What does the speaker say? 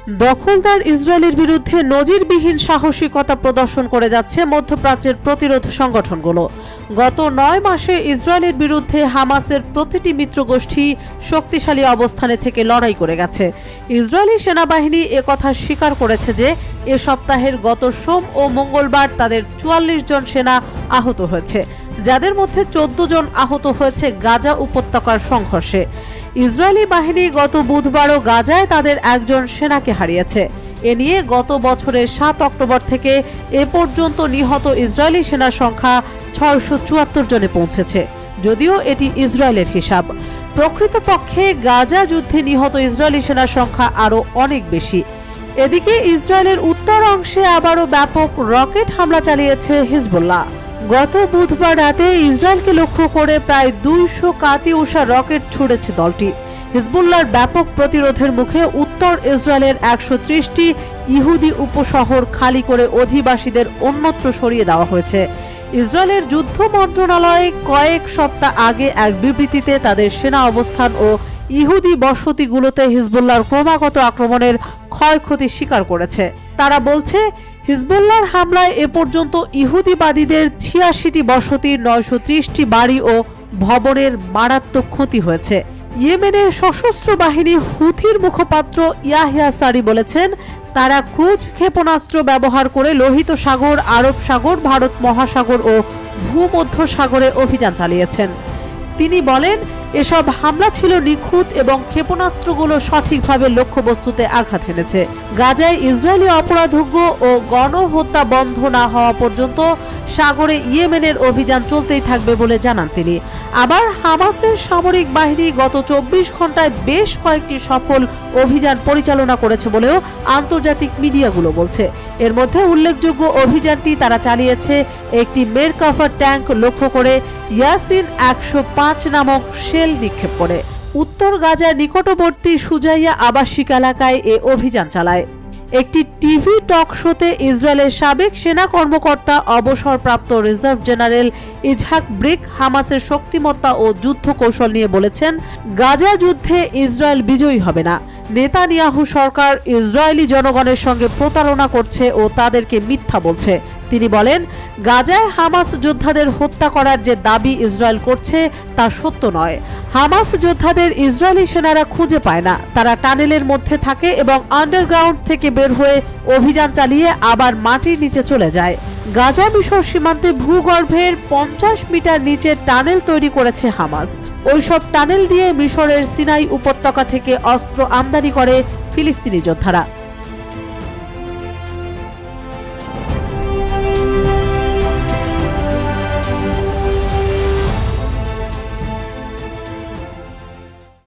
দখলদার ইসরায়েলের বিরুদ্ধে নজিরবিহীন সাহসিকতা প্রদর্শন করে যাচ্ছে মধ্যপ্রাচ্যের প্রতিরোধ সংগঠনগুলো। গত ৯ মাসে ইসরায়েলের বিরুদ্ধে হামাসের প্রতিটি মিত্রগোষ্ঠী শক্তিশালী অবস্থানে থেকে লড়াই করে গেছে। ইসরায়েলি সেনাবাহিনী একথা স্বীকার করেছে যে এ সপ্তাহের গত সোম ও মঙ্গলবার তাদের ৪৪ জন সেনা আহত হয়েছে, যাদের মধ্যে ১৪ জন আহত হয়েছে গাজা উপত্যকার সংঘর্ষে। ইসরায়েলি বাহিনী গত বুধবারও গাজায় তাদের একজন সেনাকে হারিয়েছে। এ নিয়ে গত বছরের ৭ অক্টোবর থেকে এ পর্যন্ত নিহত ইসরায়েলি সেনার সংখ্যা ৬৭৪ জনে পৌঁছেছে, যদিও এটি ইসরায়েলের হিসাব। প্রকৃতপক্ষে গাজা যুদ্ধে নিহত ইসরায়েলি সেনার সংখ্যা আরও অনেক বেশি। এদিকে ইসরায়েলের উত্তর অংশে আবারও ব্যাপক রকেট হামলা চালিয়েছে হিজবুল্লাহ। গত বুধবার রাতে ইসরায়েলকে লক্ষ্য করে প্রায় ২০০ কাতিউষা রকেট ছুড়েছে দলটি। হিজবুল্লাহর ব্যাপক প্রতিরোধের মুখে উত্তর ইসরায়েলের ১৩০টি ইহুদি উপশহর খালি করে অধিবাসীদের অন্যত্র সরিয়ে দেওয়া হয়েছে। ইসরায়েলের যুদ্ধ মন্ত্রণালয় কয়েক সপ্তাহ আগে এক বিবৃতিতে তাদের সেনা অবস্থান ও ইহুদি বসতিগুলোতে হিজবুল্লাহর ক্রমাগত আক্রমণের ক্ষয়ক্ষতি স্বীকার করেছে। তারা বলছে, হিজবুল্লাহর হামলায় এ পর্যন্ত ইহুদিবাদীদের ৮৬টি বসতির ৯৩০টি বাড়ি ও ভবনের মারাত্মক ক্ষতি হয়েছে। ইয়েমেনের সশস্ত্র বাহিনী হুথির মুখপাত্র ইয়াহিয়া সারি বলেছেন, তারা ক্রুজ ক্ষেপণাস্ত্র ব্যবহার করে লোহিত সাগর, আরব সাগর, ভারত মহাসাগর ও ভূমধ্য সাগরে অভিযান চালিয়েছেন। তিনি বলেন, এসব হামলা ছিল নিখুঁত এবং ক্ষেপণাস্ত্রগুলো সঠিকভাবে লক্ষ্যবস্তুতে আঘাত এনেছে। গাজায় ইসরায়েলি অপরাধজ্ঞ ও গণহত্যা বন্ধ না হওয়া পর্যন্ত সাগরে ইয়েমেনের অভিযান চলতেই থাকবে বলে জানান তিনি। আবার হামাসের সামরিক বাহিনী গত ২৪ ঘন্টায় বেশ কয়েকটি সফল অভিযান পরিচালনা করেছে বলেও আন্তর্জাতিক মিডিয়াগুলো বলছে। এর মধ্যে উল্লেখযোগ্য অভিযানটি তারা চালিয়েছে একটি মেরকাফা ট্যাঙ্ক লক্ষ্য করে ইয়াসিন ১০৫ নামক শেল নিক্ষেপ করে। উত্তর গাজার নিকটবর্তী সুজাইয়া আবাসিক এলাকায় এ অভিযান চালায়। একটি টিভি টক শোতে ইসরায়েলের সাবেক সেনা কর্মকর্তা অবসরপ্রাপ্ত রিজার্ভ জেনারেল ইজহাক ব্রিক হামাসের শক্তিমত্তা ও যুদ্ধ কৌশল নিয়ে বলেছেন, গাজা যুদ্ধে ইসরায়েল বিজয়ী হবে না। নেতানিয়াহু সরকার ইসরায়েলি জনগণের সঙ্গে প্রতারণা করছে ও তাদেরকে মিথ্যা বলছে। তিনি বলেন, গাজায় হামাস যোদ্ধাদের হত্যা করার যে দাবি ইসরায়েল করছে তা সত্য নয়। হামাস যোদ্ধাদের ইসরায়েলি সেনারা খুঁজে পায় না। তারা টানেলের মধ্যে থাকে এবং আন্ডারগ্রাউন্ড থেকে বের হয়ে অভিযান চালিয়ে আবার মাটির নিচে চলে যায়। গাজা মিশর সীমান্তে ভূগর্ভের ৫০ মিটার নিচে টানেল তৈরি করেছে হামাস। ওইসব টানেল দিয়ে মিশরের সিনাই উপত্যকা থেকে অস্ত্র আমদানি করে ফিলিস্তিনি যোদ্ধারা।